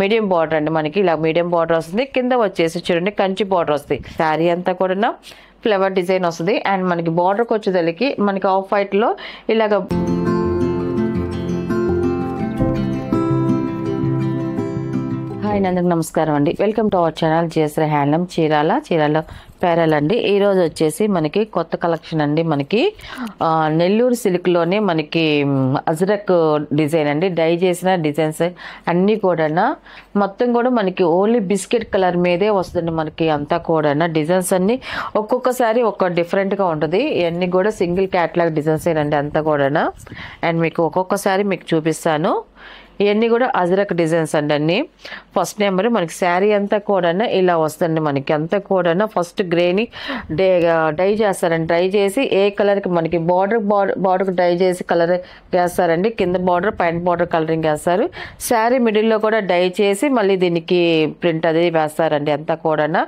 Medium border అండి మనకి ఇలా మీడియం బార్డర్ వస్తుంది. కింద వచ్చేసి చూడండి కంచి బార్డర్ వస్తుంది. శారీ అంతా కూడా ఫ్లవర్ డిజైన్ వస్తుంది. అండ్ మనకి బార్డర్కి వచ్చేసరికి మనకి ఆఫ్ వైట్ లో ఇలాగ హాయ్ అందరికి నమస్కారం అండి. Welcome to our channel Jayashree handloom Chirala Perala అండి. ఈ రోజు వచ్చేసి మనకి కొత్త కలెక్షన్ అండి. మనకి నెల్లూరు సిల్క్ లోనే మనకి అజ్రక్ డిజైన్ అండి. డై చేసిన డిజైన్స్ అన్ని కూడా మొత్తం కూడా మనకి ఓన్లీ బిస్కెట్ కలర్ మీదే వస్తుంది. మనకి అంతా కూడా డిజైన్స్ అన్ని ఒక్కొక్కసారి ఒక్క డిఫరెంట్ గా ఉంటుంది. ఇవన్నీ కూడా సింగిల్ క్యాటలాగ్ డిజైన్స్ అండి అంతా కూడా. అండ్ మీకు ఒక్కొక్కసారి మీకు చూపిస్తాను. ఇవన్నీ కూడా అజ్రక్ డిజైన్స్ అండి. అన్ని ఫస్ట్ నెంబర్ మనకి శారీ అంతా కూడా ఇలా వస్తుంది. మనకి అంతా కూడా ఫస్ట్ గ్రేని డై చేస్తారండి. డై చేసి ఏ కలర్కి మనకి బార్డర్ డై చేసి కలర్ వేస్తారండి. కింద బార్డర్ పైన బార్డర్ కలరింగ్ వేస్తారు. శారీ మిడిల్లో కూడా డై చేసి మళ్ళీ దీనికి ప్రింట్ అది వేస్తారండి. అంతా కూడా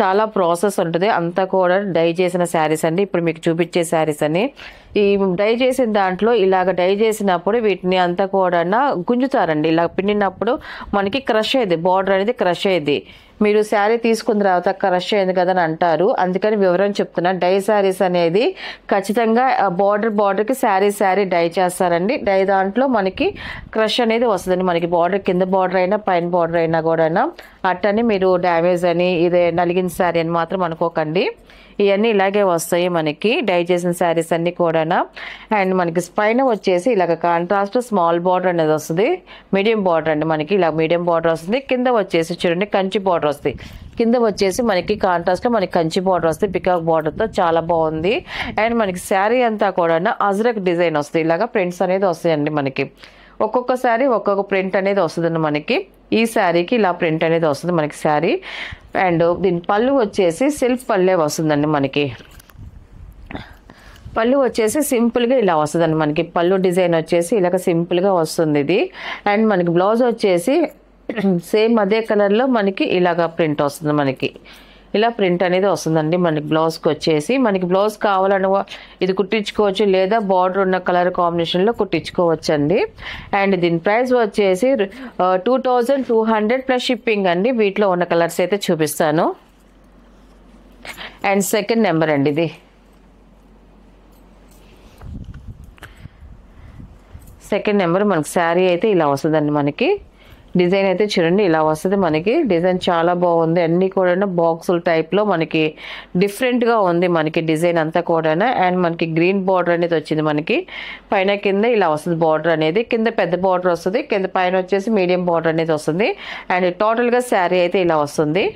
చాలా ప్రాసెస్ ఉంటుంది. అంతా కూడా డై చేసిన శారీస్ అండి. ఇప్పుడు మీకు చూపించే శారీస్ అని ఈ డై చేసిన దాంట్లో ఇలాగ డై చేసినప్పుడు వీటిని అంతా కూడా గుంజుతారండి. ఇలా పిండినప్పుడు మనకి క్రష్ అయ్యేది, బార్డర్ అనేది క్రష్ అయ్యేది. మీరు శారీ తీసుకున్న తర్వాత క్రష్ అయింది కదా అని అంటారు. అందుకని వివరం చెప్తున్నా. డై శారీస్ అనేది ఖచ్చితంగా బార్డర్కి శారీ డై చేస్తారండి. డై దాంట్లో మనకి క్రష్ అనేది వస్తుందండి. మనకి బార్డర్ కింద బార్డర్ అయినా పైన బార్డర్ అయినా కూడా అట్టని మీరు డ్యామేజ్ అని ఇదే నలిగిన శారీ అని మాత్రం అనుకోకండి. ఇవన్నీ ఇలాగే వస్తాయి మనకి డై చేసిన శారీస్ అన్ని కూడా. అండ్ మనకి పైన వచ్చేసి ఇలాగ కాంట్రాస్ట్ స్మాల్ బార్డర్ అనేది వస్తుంది. మీడియం బార్డర్ అండి మనకి ఇలా మీడియం బార్డర్ వస్తుంది. కింద వచ్చేసి చూడండి కంచి బార్డర్ వస్తుంది. కింద వచ్చేసి మనకి కాంట్రాస్ట్ లో మనకి కంచి బార్డర్ వస్తుంది. పికాక్ బార్డర్ తో చాలా బాగుంది. అండ్ మనకి శారీ అంతా కూడా అజ్రక్ డిజైన్ వస్తుంది. ఇలాగా ప్రింట్స్ అనేది వస్తాయండి. మనకి ఒక్కొక్కసారి ఒక్కొక్క ప్రింట్ అనేది వస్తుంది. మనకి ఈ శారీకి ఇలా ప్రింట్ అనేది వస్తుంది మనకి శారీ. అండ్ దీని పళ్ళు వచ్చేసి సెల్ఫ్ పళ్ళే వస్తుందండి. మనకి పళ్ళు వచ్చేసి సింపుల్గా ఇలా వస్తుందండి. మనకి పళ్ళు డిజైన్ వచ్చేసి ఇలాగ సింపుల్గా వస్తుంది ఇది. అండ్ మనకి బ్లౌజ్ వచ్చేసి సేమ్ అదే కలర్లో మనకి ఇలాగ ప్రింట్ వస్తుంది. మనకి ఇలా ప్రింట్ అనేది వస్తుందండి. మనకి బ్లౌజ్కి వచ్చేసి మనకి బ్లౌజ్ కావాలని ఇది కుట్టించుకోవచ్చు, లేదా బార్డర్ ఉన్న కలర్ కాంబినేషన్లో కుట్టించుకోవచ్చు అండి. అండ్ దీని ప్రైస్ వచ్చేసి 2200 ప్లస్ షిప్పింగ్ అండి. వీటిలో ఉన్న కలర్స్ అయితే చూపిస్తాను. అండ్ సెకండ్ నెంబర్ అండి ఇది. సెకండ్ నెంబర్ మనకి శారీ అయితే ఇలా వస్తుందండి. మనకి డిజైన్ అయితే చూడండి ఇలా వస్తుంది. మనకి డిజైన్ చాలా బాగుంది. అన్ని కూడా బాక్సుల టైప్లో మనకి డిఫరెంట్గా ఉంది మనకి డిజైన్ అంతా కూడా. అండ్ మనకి గ్రీన్ బార్డర్ అనేది వచ్చింది. మనకి పైన కింద ఇలా వస్తుంది బార్డర్ అనేది. కింద పెద్ద బార్డర్ వస్తుంది, కింద పైన వచ్చేసి మీడియం బార్డర్ అనేది వస్తుంది. అండ్ టోటల్గా శారీ అయితే ఇలా వస్తుంది.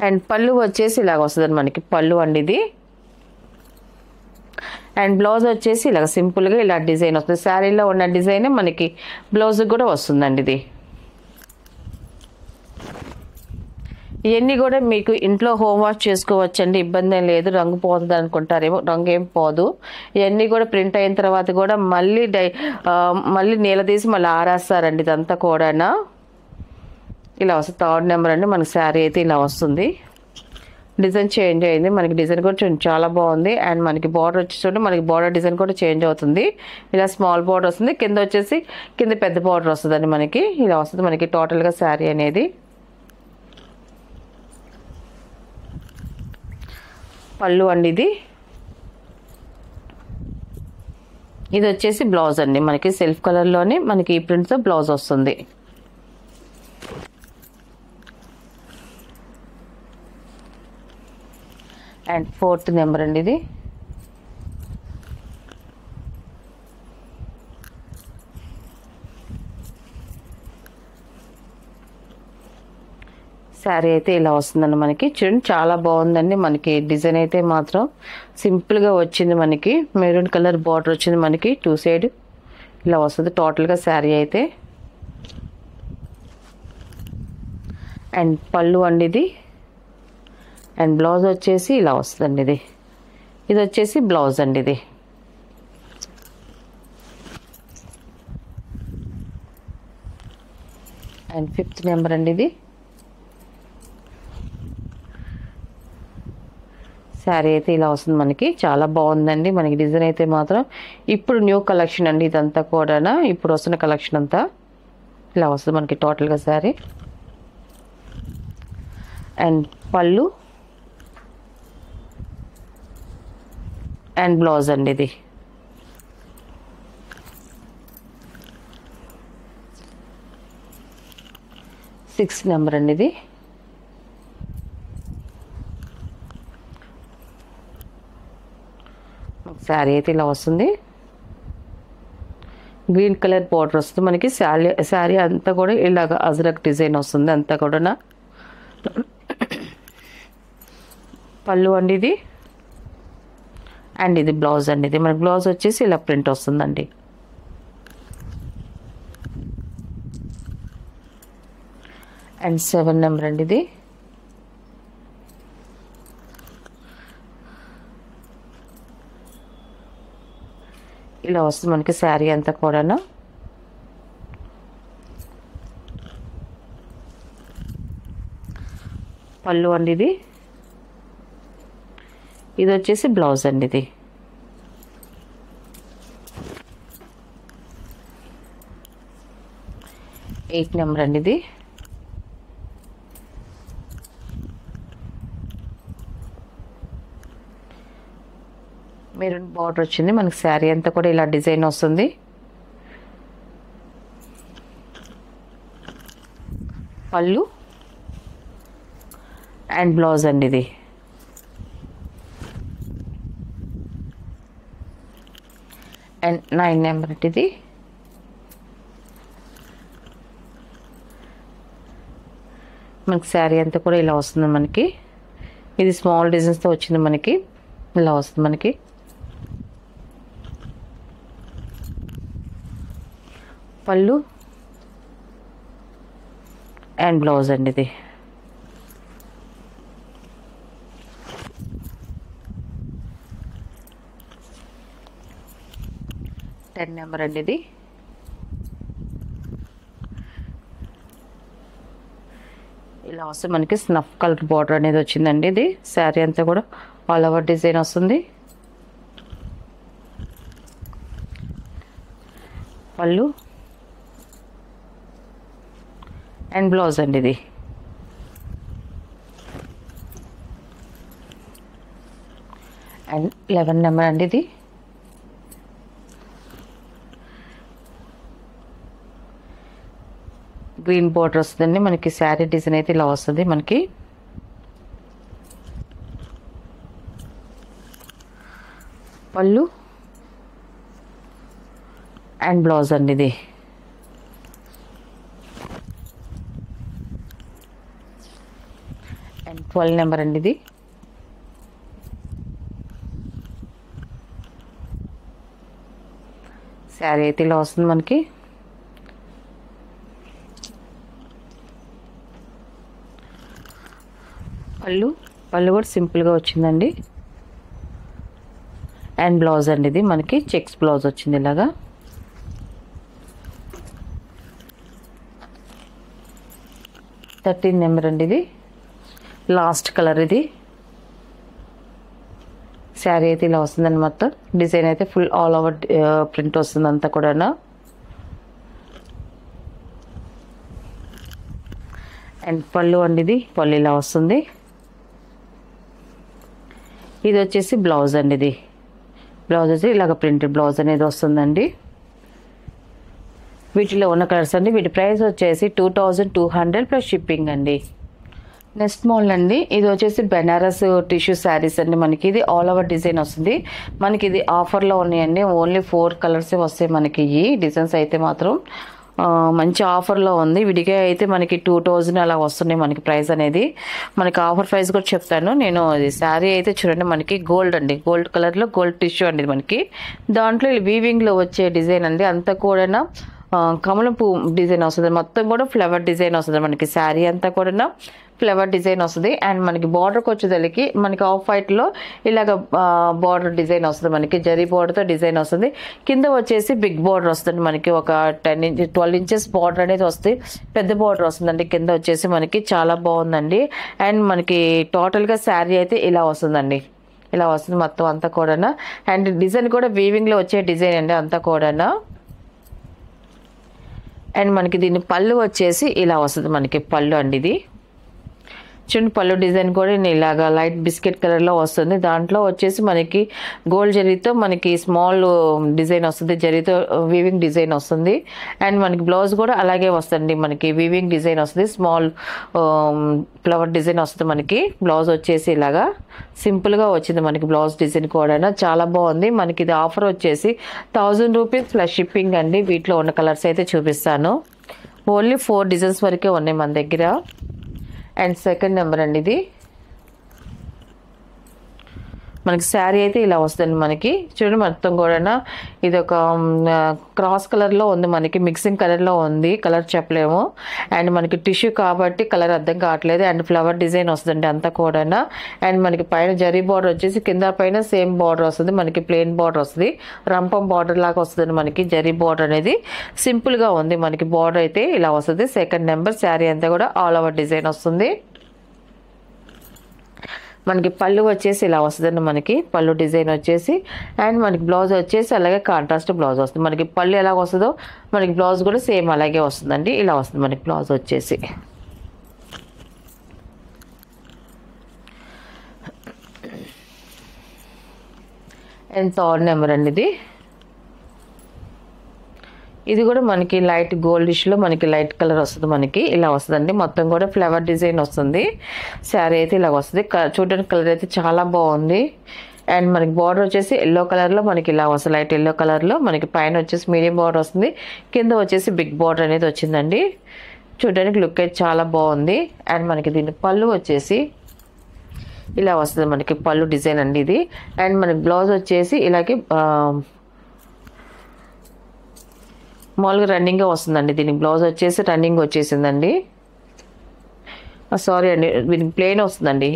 అండ్ పళ్ళు వచ్చేసి ఇలాగ వస్తుంది మనకి పళ్ళు అండి ఇది. అండ్ బ్లౌజ్ వచ్చేసి ఇలా సింపుల్గా ఇలా డిజైన్ వస్తుంది. శారీలో ఉన్న డిజైన్ మనకి బ్లౌజ్ కూడా వస్తుందండి ఇది. ఇవన్నీ కూడా మీకు ఇంట్లో హోమ్ వాష్ చేసుకోవచ్చండి, ఇబ్బంది ఏం లేదు. రంగు పోతుంది అనుకుంటారేమో, రంగు ఏం పోదు. ఇవన్నీ కూడా ప్రింట్ అయిన తర్వాత కూడా మళ్ళీ నీళ్ళ తీసి మళ్ళీ ఆరేస్తారండి. ఇదంతా కూడా ఇలా వస్తుంది. థర్డ్ నెంబర్ అండి. మనకి శారీ అయితే ఇలా వస్తుంది. డిజైన్ చేంజ్ అయింది. మనకి డిజైన్ కూడా చాలా బాగుంది. అండ్ మనకి బార్డర్ వచ్చి చూడండి, మనకి బార్డర్ డిజైన్ కూడా చేంజ్ అవుతుంది. ఇలా స్మాల్ బార్డర్ వస్తుంది, కింద వచ్చేసి కింద పెద్ద బార్డర్ వస్తుందండి. మనకి ఇలా వస్తుంది మనకి టోటల్గా శారీ అనేది. పళ్ళు అండి ఇది. ఇది వచ్చేసి బ్లౌజ్ అండి. మనకి సెల్ఫ్ కలర్లోనే మనకి ఈ ప్రింట్తో బ్లౌజ్ వస్తుంది. అండ్ ఫోర్త్ నెంబర్ అండి ఇది. శారీ అయితే ఇలా వస్తుందండి. మనకి చూడండి చాలా బాగుందండి. మనకి డిజైన్ అయితే మాత్రం సింపుల్గా వచ్చింది. మనకి మెరూన్ కలర్ బార్డర్ వచ్చింది. మనకి 2 సైడ్ ఇలా వస్తుంది టోటల్గా శారీ అయితే. అండ్ పళ్ళు అండి ఇది. అండ్ బ్లౌజ్ వచ్చేసి ఇలా వస్తుందండి ఇది. ఇది వచ్చేసి బ్లౌజ్ అండి ఇది. అండ్ ఫిఫ్త్ నెంబర్ అండి ఇది. శారీ అయితే ఇలా వస్తుంది మనకి, చాలా బాగుందండి. మనకి డిజైన్ అయితే మాత్రం ఇప్పుడు న్యూ కలెక్షన్ అండి ఇదంతా కూడా, ఇప్పుడు వస్తున్న కలెక్షన్ అంతా ఇలా వస్తుంది మనకి టోటల్గా శారీ. అండ్ పళ్ళు అండ్ బ్లౌజ్ అండి ఇది. సిక్స్ నెంబర్ అండి ఇది. శారీ అయితే ఇలా వస్తుంది. గ్రీన్ కలర్ బార్డర్ వస్తుంది మనకి. శారీ అంతా కూడా ఇలాగ అజరక్ డిజైన్ వస్తుంది అంతా కూడా. పళ్ళు అండి ఇది. అండ్ ఇది బ్లౌజ్ అండి ఇది. మనకి బ్లౌజ్ వచ్చేసి ఇలా ప్రింట్ వస్తుందండి. అండ్ 7 నెంబర్ అండి ఇది. ఇలా వస్తుంది మనకి శారీ అంతా కూడా. పళ్ళు అండి ఇది. ఇది వచ్చేసి బ్లౌజ్ అండి ఇది. ఎయిట్ నెంబర్ అండి ఇది. మెరూన్ బార్డర్ వచ్చింది మనకి. శారీ అంతా కూడా ఇలా డిజైన్ వస్తుంది. పళ్ళు అండ్ బ్లౌజ్ అండి ఇది. అండ్ 9 నెంబర్ ఇది. మనకి శారీ అంతా కూడా ఇలా వస్తుంది మనకి. ఇది స్మాల్ డిజైన్స్తో వచ్చింది మనకి. ఇలా వస్తుంది మనకి. పళ్ళు అండ్ బ్లౌజ్ అండి ఇది. టెన్ నెంబర్ అండి ఇది. ఇలా వస్తే మనకి స్నఫ్ కలర్ బార్డర్ అనేది వచ్చిందండి. ఇది శారీ అంతా కూడా ఆల్ ఓవర్ డిజైన్ వస్తుంది. పళ్ళు అండ్ బ్లౌజ్ అండి ఇది. అండ్ 11 నెంబర్ అండి ఇది. గ్రీన్ బార్డర్ వస్తుందండి మనకి. శారీ డిజైన్ అయితే ఇలా వస్తుంది మనకి. పళ్ళు అండ్ బ్లౌజ్ అండి ఇది. అండ్ 12 నెంబర్ అండి ఇది. శారీ అయితే ఇలా వస్తుంది మనకి. పళ్ళు కూడా సింపుల్గా వచ్చిందండి. అండ్ బ్లౌజ్ అండి ఇది మనకి. చెక్స్ బ్లౌజ్ వచ్చింది ఇలాగా. థర్టీన్ నెంబర్ అండి ఇది. లాస్ట్ కలర్ ఇది. శారీ అయితే ఇలా వస్తుందండి. మొత్తం డిజైన్ అయితే ఫుల్ ఆల్ ఓవర్ ప్రింట్ వస్తుంది అంతా కూడా. అండ్ పళ్ళు అండి ఇది. పళ్ళు ఇలా వస్తుంది. ఇది వచ్చేసి బ్లౌజ్ అండి ఇది. బ్లౌజ్ వచ్చి ఇలాగ ప్రింటెడ్ బ్లౌజ్ అనేది వస్తుందండి. వీటిలో ఉన్న కలర్స్ అండి. వీటి ప్రైస్ వచ్చేసి 2200 ప్లస్ షిప్పింగ్ అండి. నెక్స్ట్ మోడల్ అండి. ఇది వచ్చేసి బెనారస్ టిష్యూ శారీస్ అండి మనకి. ఇది ఆల్ ఓవర్ డిజైన్ వస్తుంది మనకి. ఇది ఆఫర్లో ఉన్నాయండి. ఓన్లీ 4 కలర్సే వస్తాయి మనకి. ఈ డిజైన్స్ అయితే మాత్రం మంచి ఆఫర్లో ఉంది. విడిగా అయితే మనకి 2000 అలా వస్తున్నాయి మనకి ప్రైస్ అనేది. మనకి ఆఫర్ ప్రైస్ కూడా చెప్తాను నేను. ఇది శారీ అయితే చూడండి మనకి గోల్డ్ అండి. గోల్డ్ కలర్లో గోల్డ్ టిష్యూ అండి మనకి. దాంట్లో వీవింగ్లో వచ్చే డిజైన్ అండి. అంతా కూడా కమలం పువ్వు డిజైన్ వస్తుంది. మొత్తం కూడా ఫ్లవర్ డిజైన్ వస్తుంది మనకి. శారీ అంతా కూడా ఫ్లవర్ డిజైన్ వస్తుంది. అండ్ మనకి బార్డర్కి వచ్చేసరికి మనకి ఆఫ్ వైట్లో ఇలాగ బార్డర్ డిజైన్ వస్తుంది మనకి. జరీ బార్డర్తో డిజైన్ వస్తుంది. కింద వచ్చేసి బిగ్ బార్డర్ వస్తుంది మనకి. ఒక 12 ఇంచెస్ బార్డర్ అనేది వస్తుంది. పెద్ద బార్డర్ వస్తుందండి కింద వచ్చేసి మనకి. చాలా బాగుందండి. అండ్ మనకి టోటల్గా శారీ అయితే ఇలా వస్తుందండి. ఇలా వస్తుంది మొత్తం అంతా కూడా. అండ్ డిజైన్ కూడా వీవింగ్లో వచ్చే డిజైన్ అండి అంతా కూడా. అండ్ మనకి దీని పళ్ళు వచ్చేసి ఇలా వస్తుంది మనకి పళ్ళు అండి. ఇది చూడండి పళ్ళు డిజైన్ కూడా ఇలాగా లైట్ బిస్కెట్ కలర్లో వస్తుంది. దాంట్లో వచ్చేసి మనకి గోల్డ్ జరీతో మనకి స్మాల్ డిజైన్ వస్తుంది, జరీతో వీవింగ్ డిజైన్ వస్తుంది. అండ్ మనకి బ్లౌజ్ కూడా అలాగే వస్తుంది, మనకి వీవింగ్ డిజైన్ వస్తుంది, స్మాల్ ఫ్లవర్ డిజైన్ వస్తుంది. మనకి బ్లౌజ్ వచ్చేసి ఇలాగా సింపుల్గా వచ్చింది మనకి బ్లౌజ్ డిజైన్ కూడా. చాలా బాగుంది. మనకి ఇది ఆఫర్ వచ్చేసి 1000 రూపీస్ ప్లస్ షిప్పింగ్ అండి. వీటిలో ఉన్న కలర్స్ అయితే చూపిస్తాను. ఓన్లీ 4 డిజైన్స్ వరకే ఉన్నాయి మన దగ్గర. అండ్ సెకండ్ నెంబర్ అండి. ఇది మనకి శారీ అయితే ఇలా వస్తుంది. మనకి చూడండి మొత్తం కూడా ఇది ఒక క్రాస్ కలర్లో ఉంది, మనకి మిక్సింగ్ కలర్లో ఉంది, కలర్ చెప్పలేము. అండ్ మనకి టిష్యూ కాబట్టి కలర్ అర్థం కావట్లేదు. అండ్ ఫ్లవర్ డిజైన్ వస్తుంది అంతా కూడా. అండ్ మనకి పైన జరీ బార్డర్ వచ్చేసి కింద పైన సేమ్ బార్డర్ వస్తుంది, మనకి ప్లెయిన్ బార్డర్ వస్తుంది, రంపం బార్డర్ లాగా వస్తుంది. మనకి జరీ బార్డర్ అనేది సింపుల్గా ఉంది. మనకి బార్డర్ అయితే ఇలా వస్తుంది. సెకండ్ నెంబర్ శారీ అంతా కూడా ఆల్ ఓవర్ డిజైన్ వస్తుంది. మనకి పళ్ళు వచ్చేసి ఇలా వస్తుందండి, మనకి పళ్ళు డిజైన్ వచ్చేసి. అండ్ మనకి బ్లౌజ్ వచ్చేసి అలాగే కాంట్రాస్ట్ బ్లౌజ్ వస్తుంది. మనకి పళ్ళు ఎలా వస్తుందో మనకి బ్లౌజ్ కూడా సేమ్ అలాగే వస్తుందండి. ఇలా వస్తుంది మనకి బ్లౌజ్ వచ్చేసి. అండ్ థర్డ్ నెంబర్ అండి. ఇది కూడా మనకి లైట్ గోల్డిష్లో మనకి లైట్ కలర్ వస్తుంది. మనకి ఇలా వస్తుందండి, మొత్తం కూడా ఫ్లవర్ డిజైన్ వస్తుంది. శారీ అయితే ఇలా వస్తుంది. చూడడానికి కలర్ అయితే చాలా బాగుంది. అండ్ మనకి బార్డర్ వచ్చేసి ఎల్లో కలర్లో మనకి ఇలా వస్తుంది, లైట్ ఎల్లో కలర్లో. మనకి పైన వచ్చేసి మీడియం బార్డర్ వస్తుంది, కింద వచ్చేసి బిగ్ బార్డర్ అనేది వచ్చిందండి. చూడడానికి లుక్ అయితే చాలా బాగుంది. అండ్ మనకి దీని పళ్ళు వచ్చేసి ఇలా వస్తుంది, మనకి పళ్ళు డిజైన్ అండి ఇది. అండ్ మనకి బ్లౌజ్ వచ్చేసి ఇలాగే మామూలుగా రన్నింగ్గా వస్తుందండి. దీనికి బ్లౌజ్ వచ్చేసి రన్నింగ్ వచ్చేసిందండి. సారీ అండి, దీనికి ప్లెయిన్ వస్తుందండి.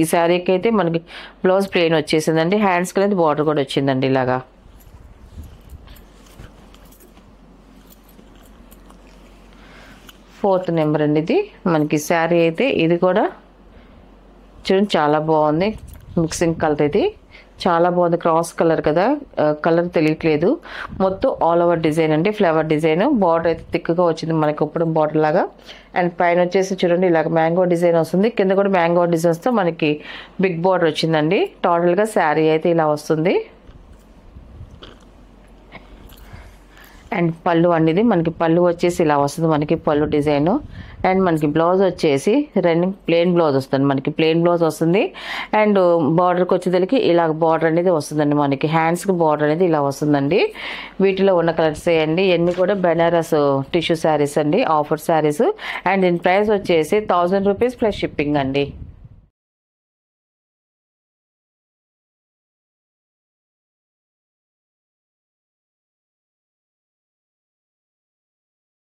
ఈ శారీకి అయితే మనకి బ్లౌజ్ ప్లెయిన్ వచ్చేసిందండి. హ్యాండ్స్కి అనేది బార్డర్ కూడా వచ్చిందండి ఇలాగా. ఫోర్త్ నెంబర్ అండి. ఇది మనకి శారీ అయితే ఇది కూడా చూడండి చాలా బాగుంది. మిక్సింగ్ కలర్ ఇది చాలా బాగుంది, క్రాస్ కలర్ కదా, కలర్ తెలియట్లేదు. మొత్తం ఆల్ ఓవర్ డిజైన్ అండి, ఫ్లవర్ డిజైన్. బార్డర్ అయితే థిక్గా వచ్చింది మనకి ఇప్పుడు బార్డర్ లాగా. అండ్ పైన వచ్చేసి చూడండి ఇలాగ మ్యాంగో డిజైన్ వస్తుంది, కింద కూడా మ్యాంగో డిజైన్స్తో మనకి బిగ్ బార్డర్ వచ్చిందండి. టోటల్గా శారీ అయితే ఇలా వస్తుంది. అండ్ పళ్ళు అండి, మనకి పళ్ళు వచ్చేసి ఇలా వస్తుంది, మనకి పళ్ళు డిజైన్. అండ్ మనకి బ్లౌజ్ వచ్చేసి రన్నింగ్ ప్లెయిన్ బ్లౌజ్ వస్తుంది, మనకి ప్లెయిన్ బ్లౌజ్ వస్తుంది. అండ్ బార్డర్కి వచ్చేసరికి ఇలా బార్డర్ అనేది వస్తుందండి, మనకి హ్యాండ్స్కి బార్డర్ అనేది ఇలా వస్తుందండి. వీటిలో ఉన్న కలర్స్ అండి, ఇవన్నీ కూడా బెనారస్ టిష్యూ శారీస్ అండి, ఆఫర్ శారీస్. అండ్ దీని ప్రైస్ వచ్చేసి 1000 రూపీస్ ప్లస్ షిప్పింగ్ అండి.